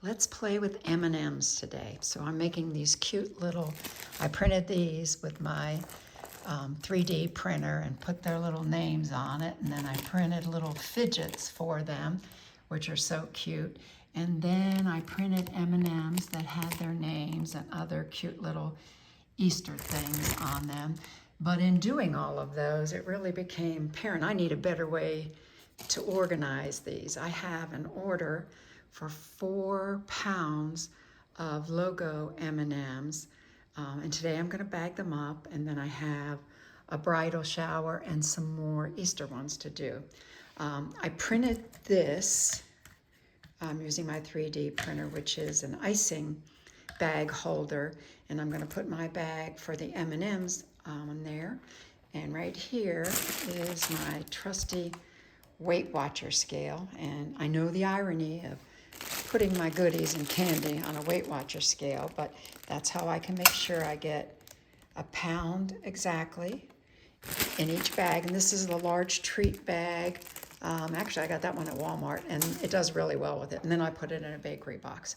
Let's play with M&Ms today. So I'm making these cute little, I printed these with my 3D printer and put their little names on it. And then I printed little fidgets for them, which are so cute. And then I printed M&Ms that had their names and other cute little Easter things on them. But in doing all of those, it really became apparent I need a better way to organize these. I have an order for 4 pounds of logo M&Ms. And today I'm gonna bag them up, and then I have a bridal shower and some more Easter ones to do. I printed this using my 3D printer, which is an icing bag holder, and I'm gonna put my bag for the M&Ms on there. And right here is my trusty Weight Watcher scale, and I know the irony of putting my goodies and candy on a Weight Watcher scale, but that's how I can make sure I get a pound exactly in each bag. And this is the large treat bag. Actually, I got that one at Walmart, and it does really well with it. And then I put it in a bakery box.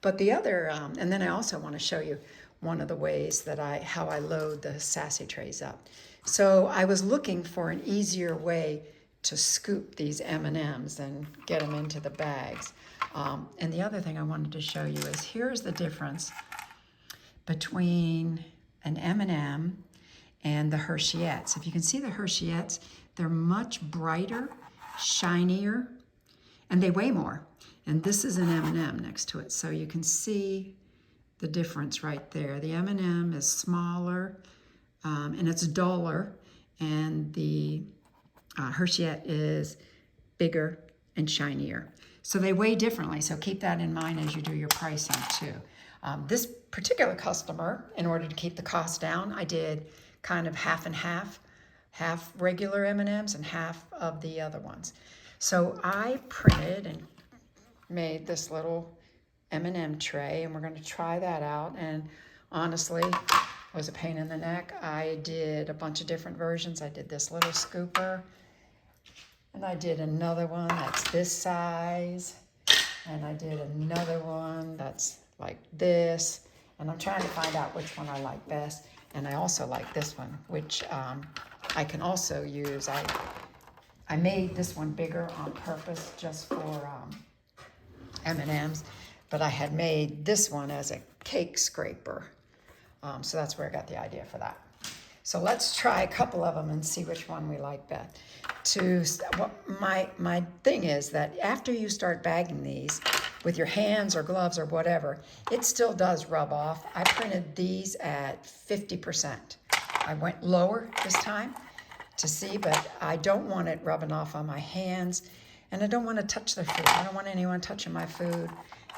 But the other, and then I also want to show you one of the ways that how I load the sassy trays up. So I was looking for an easier way to scoop these M&Ms and get them into the bags. And the other thing I wanted to show you is here's the difference between an M&M and the Hershey's. If you can see the Hershey's, they're much brighter, shinier, and they weigh more. And this is an M&M next to it, so you can see the difference right there. The M&M is smaller and it's duller, and the Hershey's is bigger and shinier. So they weigh differently, so keep that in mind as you do your pricing too. This particular customer, in order to keep the cost down, I did kind of half and half regular M&Ms and half of the other ones. So I printed and made this little M&M tray, and we're going to try that out. And honestly, it was a pain in the neck. I did a bunch of different versions. I did this little scooper, and I did another one that's this size, and I did another one that's like this, and I'm trying to find out which one I like best. And I also like this one, which I can also use. I made this one bigger on purpose just for M&Ms, but I had made this one as a cake scraper. So that's where I got the idea for that. So let's try a couple of them and see which one we like best. My thing is that after you start bagging these with your hands or gloves or whatever, it still does rub off. I printed these at 50%. I went lower this time to see, but I don't want it rubbing off on my hands, and I don't want to touch their food. I don't want anyone touching my food.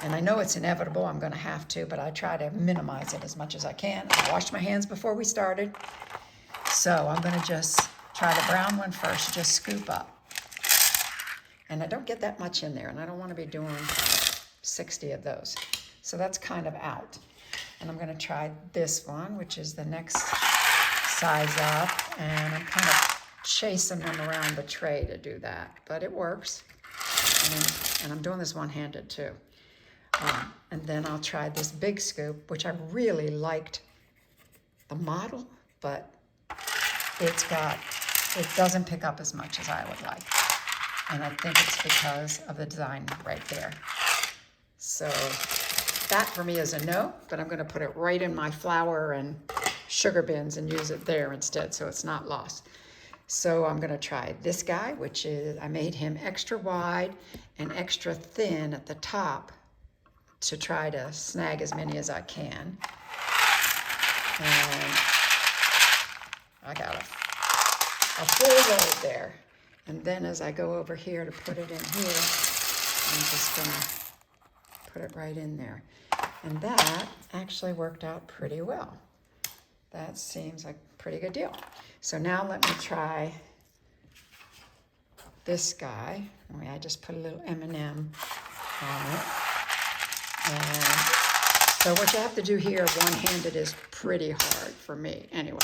And I know it's inevitable, I'm gonna have to, but I try to minimize it as much as I can. I washed my hands before we started. So I'm gonna just try the brown one first, just scoop up. And I don't get that much in there, and I don't wanna be doing 60 of those. So that's kind of out. And I'm gonna try this one, which is the next size up, and I'm kind of chasing them around the tray to do that, but it works. And I'm doing this one-handed too. And then I'll try this big scoop, which I really liked the model, but it doesn't pick up as much as I would like. And I think it's because of the design right there. So that for me is a no, but I'm gonna put it right in my flour and sugar bins and use it there instead, so it's not lost. So I'm gonna try this guy, which is, I made him extra wide and extra thin at the top to try to snag as many as I can. And I got a full load there. And then as I go over here to put it in here, I'm just gonna put it right in there. And that actually worked out pretty well. That seems like a pretty good deal. So now let me try this guy. I just put a little M&M on it. And so what you have to do here one-handed is pretty hard for me anyway.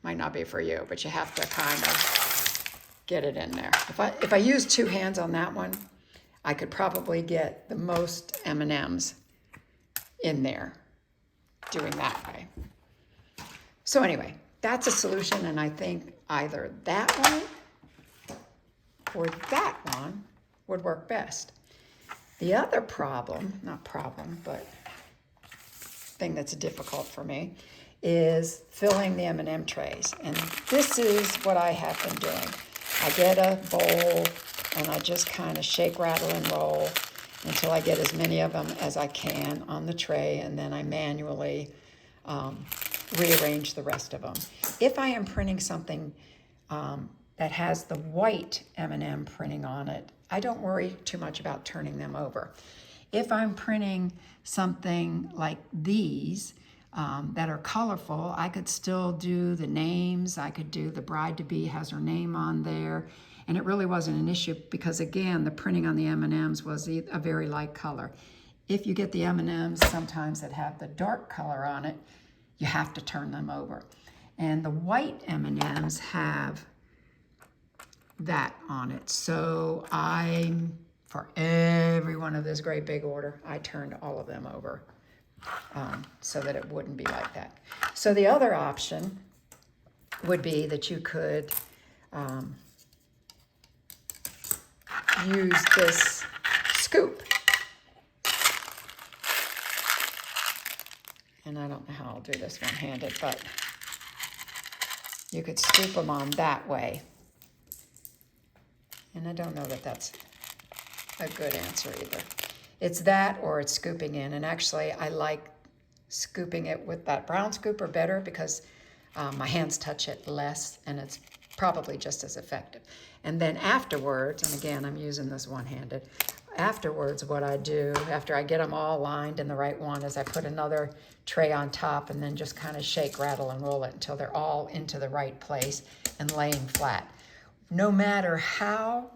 Might not be for you, but you have to kind of get it in there. If I use two hands on that one, I could probably get the most M&Ms in there doing that way. So anyway, that's a solution, and I think either that one or that one would work best. The other problem, not problem, but thing that's difficult for me is filling the M&M trays. And this is what I have been doing. I get a bowl and I just kind of shake, rattle, and roll until I get as many of them as I can on the tray, and then I manually rearrange the rest of them. If I am printing something that has the white M&M printing on it, I don't worry too much about turning them over. If I'm printing something like these that are colorful, I could still do the names. I could do the bride-to-be has her name on there. And it really wasn't an issue because, again, the printing on the M&Ms was a very light color. If you get the M&Ms sometimes that have the dark color on it, you have to turn them over. And the white M&Ms have that on it. So for every one of this great big order, I turned all of them over so that it wouldn't be like that. So the other option would be that you could use this scoop. And I don't know how I'll do this one-handed, but you could scoop them on that way. And I don't know that that's a good answer either. It's that or it's scooping in. And actually, I like scooping it with that brown scooper better because my hands touch it less and it's probably just as effective. And then afterwards, and again, I'm using this one-handed, afterwards what I do, after I get them all lined in the right one, is I put another tray on top and then just kind of shake, rattle, and roll it until they're all into the right place and laying flat. No matter how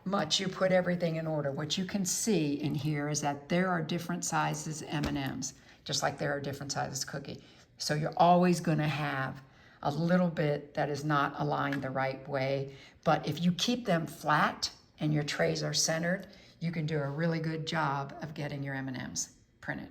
much you put everything in order, what you can see in here is that there are different sizes M&Ms, just like there are different sizes cookie. So you're always going to have a little bit that is not aligned the right way. But if you keep them flat and your trays are centered, you can do a really good job of getting your M&Ms printed.